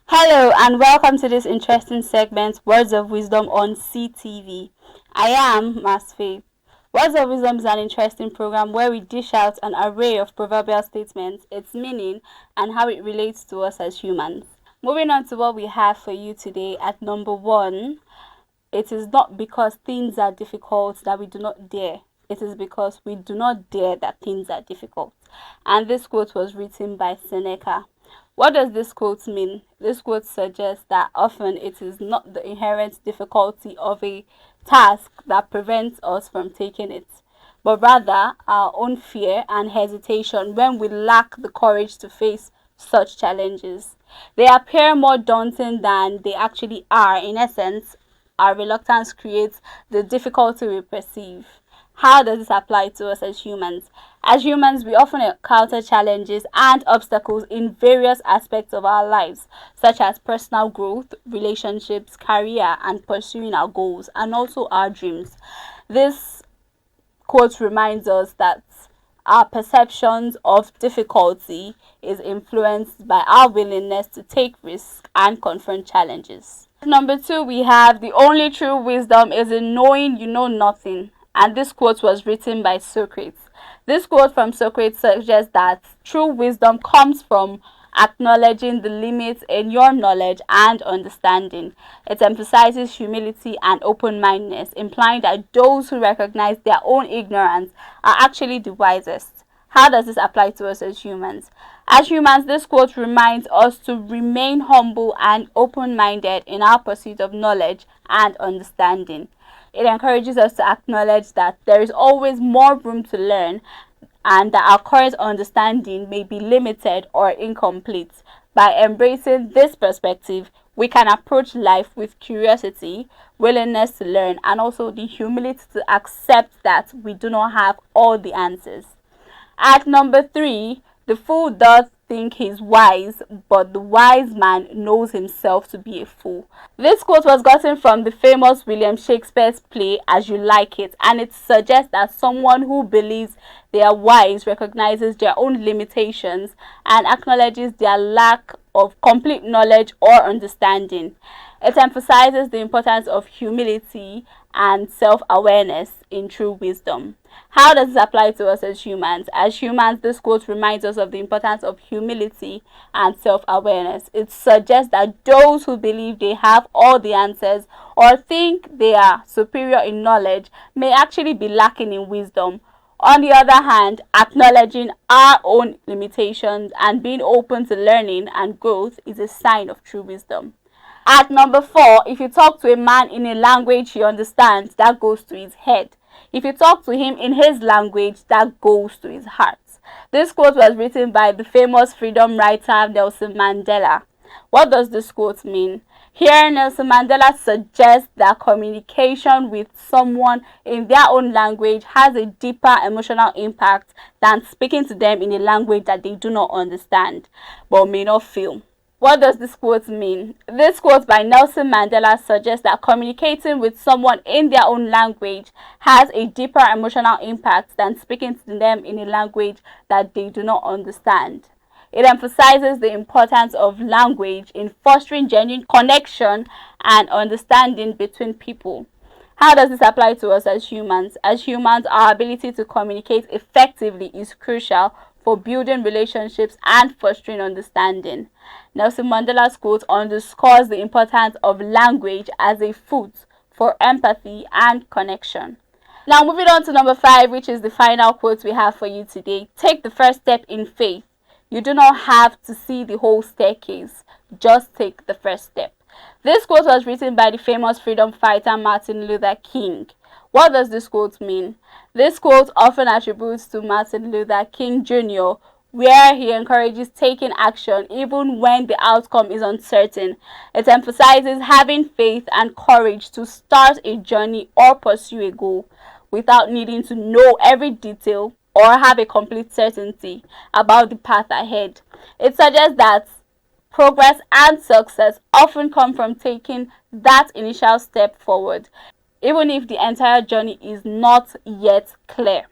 Hello and welcome to this interesting segment, Words of Wisdom on CTV. I am Masfe. Words of Wisdom is an interesting program where we dish out an array of proverbial statements, its meaning, and how it relates to us as humans. Moving on to what we have for you today at number one, it is not because things are difficult that we do not dare. It is because we do not dare that things are difficult. And this quote was written by Seneca. What does this quote mean? This quote suggests that often it is not the inherent difficulty of a task that prevents us from taking it, but rather our own fear and hesitation when we lack the courage to face such challenges. They appear more daunting than they actually are. In essence, our reluctance creates the difficulty we perceive. How does this apply to us as humans? As humans, we often encounter challenges and obstacles in various aspects of our lives, such as personal growth, relationships, career, and pursuing our goals, and also our dreams. This quote reminds us that our perceptions of difficulty is influenced by our willingness to take risks and confront challenges. Number two, we have the only true wisdom is in knowing you know nothing. And this quote was written by Socrates. This quote from Socrates suggests that true wisdom comes from acknowledging the limits in your knowledge and understanding. It emphasizes humility and open-mindedness, implying that those who recognize their own ignorance are actually the wisest. How does this apply to us as humans? As humans, this quote reminds us to remain humble and open-minded in our pursuit of knowledge and understanding. It encourages us to acknowledge that there is always more room to learn and that our current understanding may be limited or incomplete. By embracing this perspective, we can approach life with curiosity, willingness to learn, and also the humility to accept that we do not have all the answers. At number three, the fool does think he's wise, but the wise man knows himself to be a fool. This quote was gotten from the famous William Shakespeare's play As You Like It, and it suggests that someone who believes they are wise recognizes their own limitations and acknowledges their lack of complete knowledge or understanding. It emphasizes the importance of humility and self-awareness in true wisdom. How does this apply to us as humans? As humans, this quote reminds us of the importance of humility and self-awareness. It suggests that those who believe they have all the answers or think they are superior in knowledge may actually be lacking in wisdom. On the other hand, acknowledging our own limitations and being open to learning and growth is a sign of true wisdom. At number four, if you talk to a man in a language he understands, that goes to his head. If you talk to him in his language, that goes to his heart. This quote was written by the famous freedom writer Nelson Mandela. What does this quote mean? Here, Nelson Mandela suggests that communication with someone in their own language has a deeper emotional impact than speaking to them in a language that they do not understand but may not feel. What does this quote mean? This quote by Nelson Mandela suggests that communicating with someone in their own language has a deeper emotional impact than speaking to them in a language that they do not understand. It emphasizes the importance of language in fostering genuine connection and understanding between people. How does this apply to us as humans? As humans, our ability to communicate effectively is crucial for building relationships and fostering understanding. Nelson Mandela's quote underscores the importance of language as a foot for empathy and connection. Now, moving on to number five, which is the final quote we have for you today. Take the first step in faith. You do not have to see the whole staircase. Just take the first step. This quote was written by the famous freedom fighter Martin Luther King. What does this quote mean? This quote often attributes to Martin Luther King Jr., where he encourages taking action even when the outcome is uncertain. It emphasizes having faith and courage to start a journey or pursue a goal without needing to know every detail or have a complete certainty about the path ahead. It suggests that progress and success often come from taking that initial step forward, even if the entire journey is not yet clear.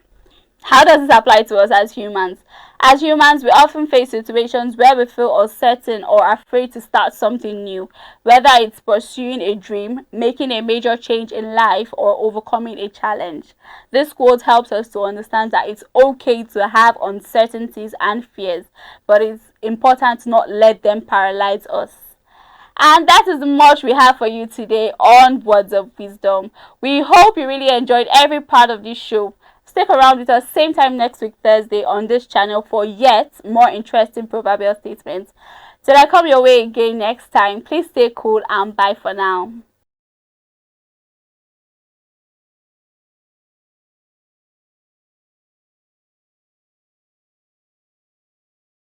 How does this apply to us as humans? As humans, we often face situations where we feel uncertain or afraid to start something new, whether it's pursuing a dream, making a major change in life, or overcoming a challenge. This quote helps us to understand that it's okay to have uncertainties and fears, but it's important to not let them paralyze us. And that is much we have for you today on Words of Wisdom. We hope you really enjoyed every part of this show. Stick around with us same time next week Thursday on this channel for yet more interesting proverbial statements. Till I come your way again next time, please stay cool and bye for now.